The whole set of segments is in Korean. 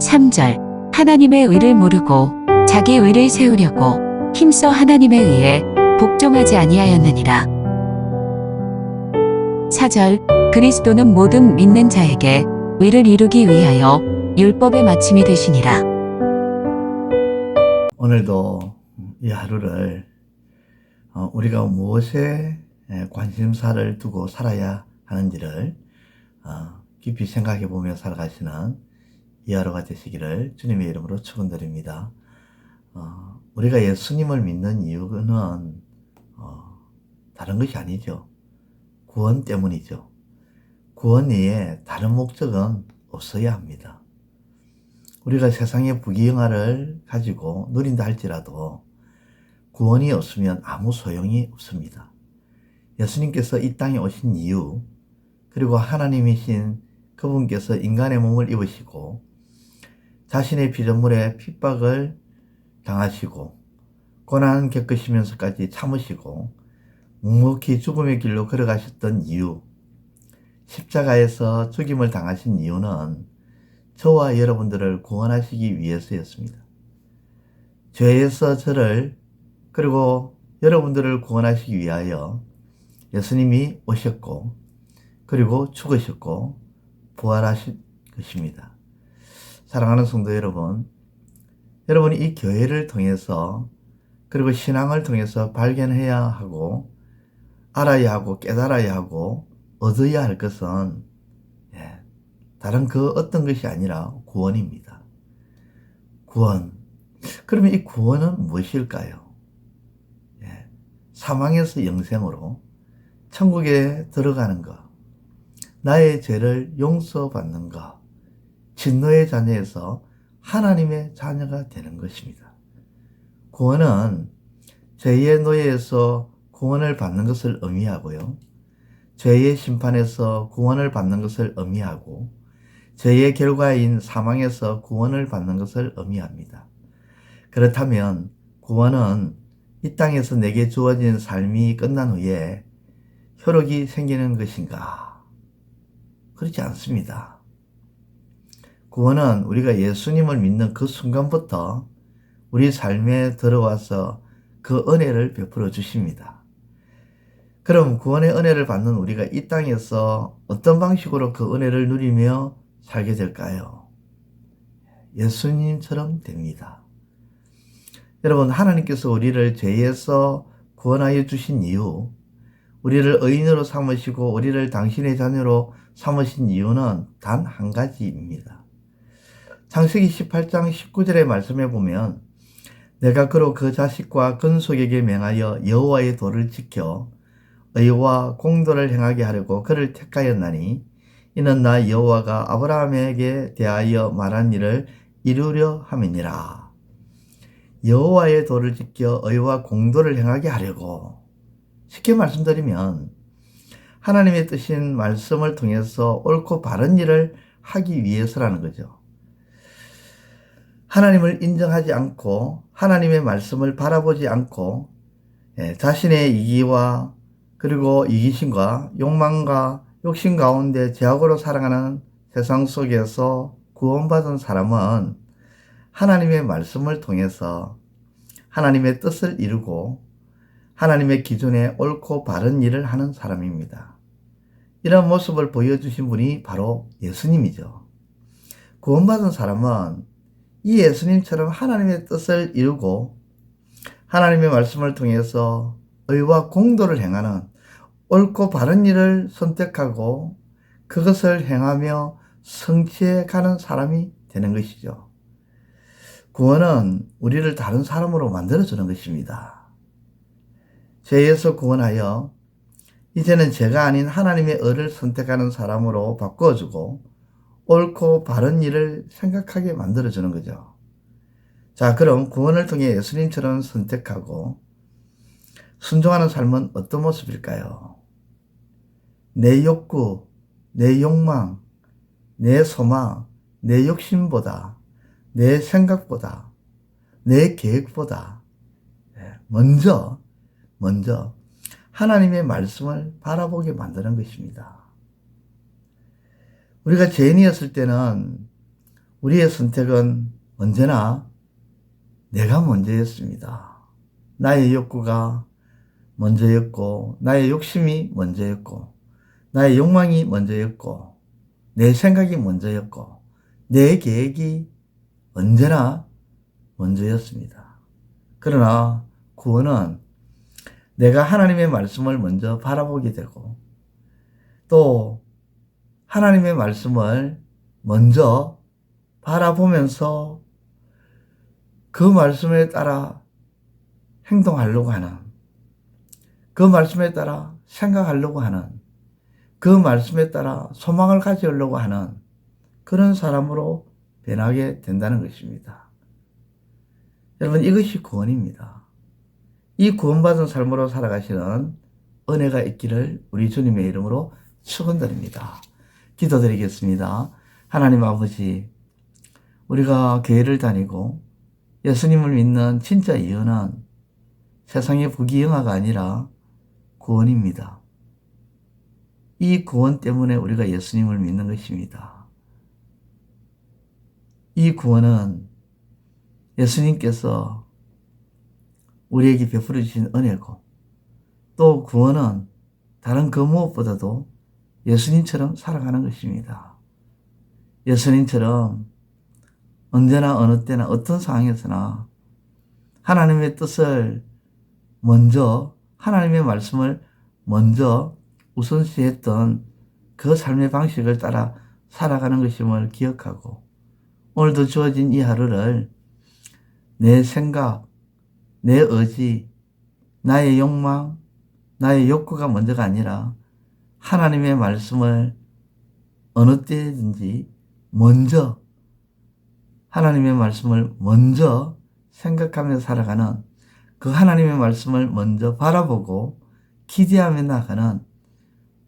3절 하나님의 의를 모르고 자기 의를 세우려고 힘써 하나님에 의해 복종하지 아니하였느니라. 4절 그리스도는 모든 믿는 자에게 의를 이루기 위하여 율법의 마침이 되시니라. 오늘도 이 하루를 우리가 무엇에 관심사를 두고 살아야 하는지를 깊이 생각해 보며 살아가시는 이 하루가 되시기를 주님의 이름으로 축원드립니다. 우리가 예수님을 믿는 이유는 다른 것이 아니죠. 구원 때문이죠. 구원 외에 다른 목적은 없어야 합니다. 우리가 세상의 부귀영화를 가지고 누린다 할지라도 구원이 없으면 아무 소용이 없습니다. 예수님께서 이 땅에 오신 이유, 그리고 하나님이신 그분께서 인간의 몸을 입으시고 자신의 피조물에 핍박을 당하시고 고난 겪으시면서까지 참으시고 묵묵히 죽음의 길로 걸어가셨던 이유, 십자가에서 죽임을 당하신 이유는 저와 여러분들을 구원하시기 위해서였습니다. 죄에서 저를 그리고 여러분들을 구원하시기 위하여 예수님이 오셨고 그리고 죽으셨고 부활하신 것입니다. 사랑하는 성도 여러분, 여러분이 이 교회를 통해서 그리고 신앙을 통해서 발견해야 하고 알아야 하고 깨달아야 하고 얻어야 할 것은 다른 그 어떤 것이 아니라 구원입니다. 구원. 그러면 이 구원은 무엇일까요? 사망에서 영생으로 천국에 들어가는 것, 나의 죄를 용서받는 것, 진노의 자녀에서 하나님의 자녀가 되는 것입니다. 구원은 죄의 노예에서 구원을 받는 것을 의미하고요. 죄의 심판에서 구원을 받는 것을 의미하고 죄의 결과인 사망에서 구원을 받는 것을 의미합니다. 그렇다면 구원은 이 땅에서 내게 주어진 삶이 끝난 후에 효력이 생기는 것인가? 그렇지 않습니다. 구원은 우리가 예수님을 믿는 그 순간부터 우리 삶에 들어와서 그 은혜를 베풀어 주십니다. 그럼 구원의 은혜를 받는 우리가 이 땅에서 어떤 방식으로 그 은혜를 누리며 살게 될까요? 예수님처럼 됩니다. 여러분, 하나님께서 우리를 죄에서 구원하여 주신 이유, 우리를 의인으로 삼으시고 우리를 당신의 자녀로 삼으신 이유는 단 한 가지입니다. 창세기 18장 19절의 말씀에 보면 내가 그로 그 자식과 근속에게 명하여 여호와의 도를 지켜 의와 공도를 행하게 하려고 그를 택하였나니 이는 나 여호와가 아브라함에게 대하여 말한 일을 이루려 함이니라. 여호와의 도를 지켜 의와 공도를 행하게 하려고, 쉽게 말씀드리면 하나님의 뜻인 말씀을 통해서 옳고 바른 일을 하기 위해서라는 거죠. 하나님을 인정하지 않고 하나님의 말씀을 바라보지 않고 자신의 이기와 그리고 이기심과 욕망과 욕심 가운데 죄악으로 살아가는 세상 속에서 구원받은 사람은 하나님의 말씀을 통해서 하나님의 뜻을 이루고 하나님의 기준에 옳고 바른 일을 하는 사람입니다. 이런 모습을 보여주신 분이 바로 예수님이죠. 구원받은 사람은 이 예수님처럼 하나님의 뜻을 이루고 하나님의 말씀을 통해서 의와 공도를 행하는 옳고 바른 일을 선택하고 그것을 행하며 성취해 가는 사람이 되는 것이죠. 구원은 우리를 다른 사람으로 만들어주는 것입니다. 죄에서 구원하여 이제는 죄가 아닌 하나님의 의를 선택하는 사람으로 바꾸어주고 옳고 바른 일을 생각하게 만들어주는 거죠. 자, 그럼 구원을 통해 예수님처럼 선택하고 순종하는 삶은 어떤 모습일까요? 내 욕구, 내 욕망, 내 소망, 내 욕심보다, 내 생각보다, 내 계획보다 먼저 하나님의 말씀을 바라보게 만드는 것입니다. 우리가 죄인이었을 때는 우리의 선택은 언제나 내가 먼저였습니다. 나의 욕구가 먼저였고, 나의 욕심이 먼저였고, 나의 욕망이 먼저였고, 내 생각이 먼저였고, 내 계획이 언제나 먼저였습니다. 그러나 구원은 내가 하나님의 말씀을 먼저 바라보게 되고, 또 하나님의 말씀을 먼저 바라보면서 그 말씀에 따라 행동하려고 하는, 그 말씀에 따라 생각하려고 하는, 그 말씀에 따라 소망을 가지려고 하는 그런 사람으로 변하게 된다는 것입니다. 여러분, 이것이 구원입니다. 이 구원받은 삶으로 살아가시는 은혜가 있기를 우리 주님의 이름으로 축원드립니다. 기도드리겠습니다. 하나님 아버지, 우리가 교회를 다니고 예수님을 믿는 진짜 이유는 세상의 부귀영화가 아니라 구원입니다. 이 구원 때문에 우리가 예수님을 믿는 것입니다. 이 구원은 예수님께서 우리에게 베풀어 주신 은혜고, 또 구원은 다른 그 무엇보다도 예수님처럼 살아가는 것입니다. 예수님처럼 언제나 어느 때나 어떤 상황에서나 하나님의 뜻을 먼저, 하나님의 말씀을 먼저 우선시했던 그 삶의 방식을 따라 살아가는 것임을 기억하고, 오늘도 주어진 이 하루를 내 생각, 내 의지, 나의 욕망, 나의 욕구가 먼저가 아니라 하나님의 말씀을 어느 때든지 먼저, 하나님의 말씀을 먼저 생각하며 살아가는, 그 하나님의 말씀을 먼저 바라보고 기대하며 나가는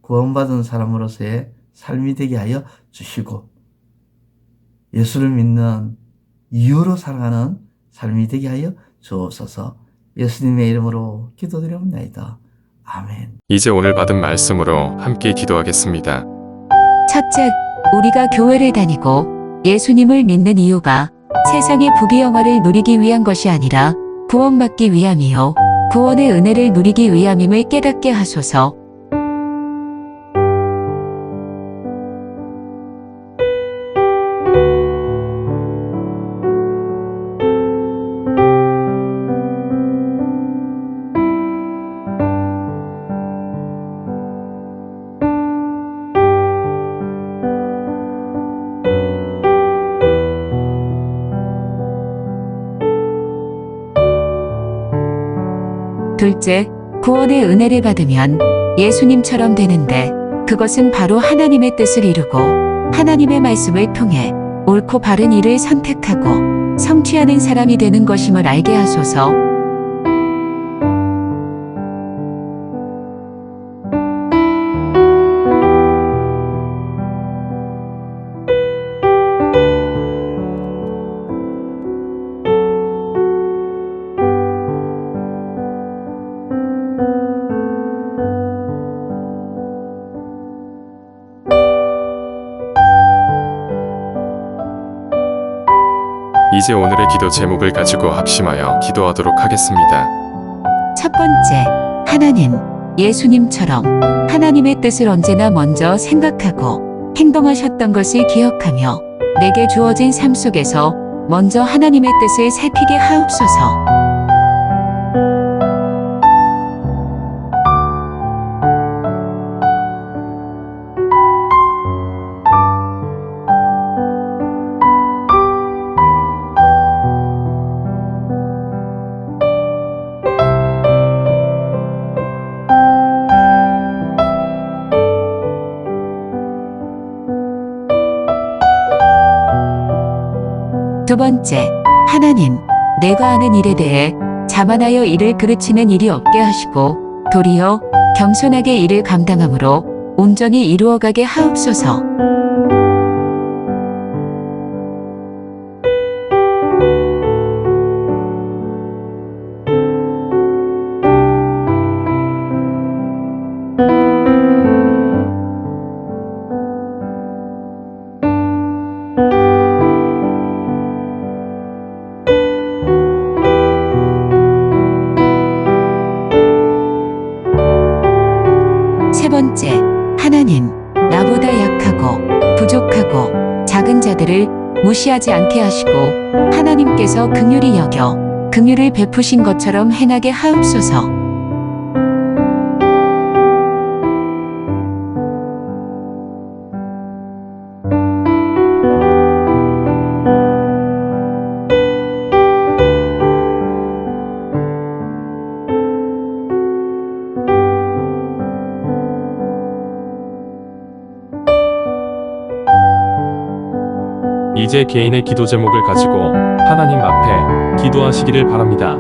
구원받은 사람으로서의 삶이 되게 하여 주시고, 예수를 믿는 이유로 살아가는 삶이 되게 하여 주옵소서. 예수님의 이름으로 기도드려옵나이다. 아멘. 이제 오늘 받은 말씀으로 함께 기도하겠습니다. 첫째, 우리가 교회를 다니고 예수님을 믿는 이유가 세상의 부귀영화를 누리기 위한 것이 아니라 구원받기 위함이요, 구원의 은혜를 누리기 위함임을 깨닫게 하소서. 둘째, 구원의 은혜를 받으면 예수님처럼 되는데, 그것은 바로 하나님의 뜻을 이루고 하나님의 말씀을 통해 옳고 바른 일을 선택하고 성취하는 사람이 되는 것임을 알게 하소서. 이제 오늘의 기도 제목을 가지고 합심하여 기도하도록 하겠습니다. 첫 번째, 하나님, 예수님처럼 하나님의 뜻을 언제나 먼저 생각하고 행동하셨던 것을 기억하며 내게 주어진 삶 속에서 먼저 하나님의 뜻을 살피게 하옵소서. 두 번째, 하나님, 내가 하는 일에 대해 자만하여 이를 그르치는 일이 없게 하시고 도리어 겸손하게 이를 감당함으로 온전히 이루어가게 하옵소서. 무시하지 않게 하시고 하나님께서 긍휼히 여겨 긍휼을 베푸신 것처럼 행하게 하옵소서. 이제 개인의 기도 제목을 가지고 하나님 앞에 기도하시기를 바랍니다.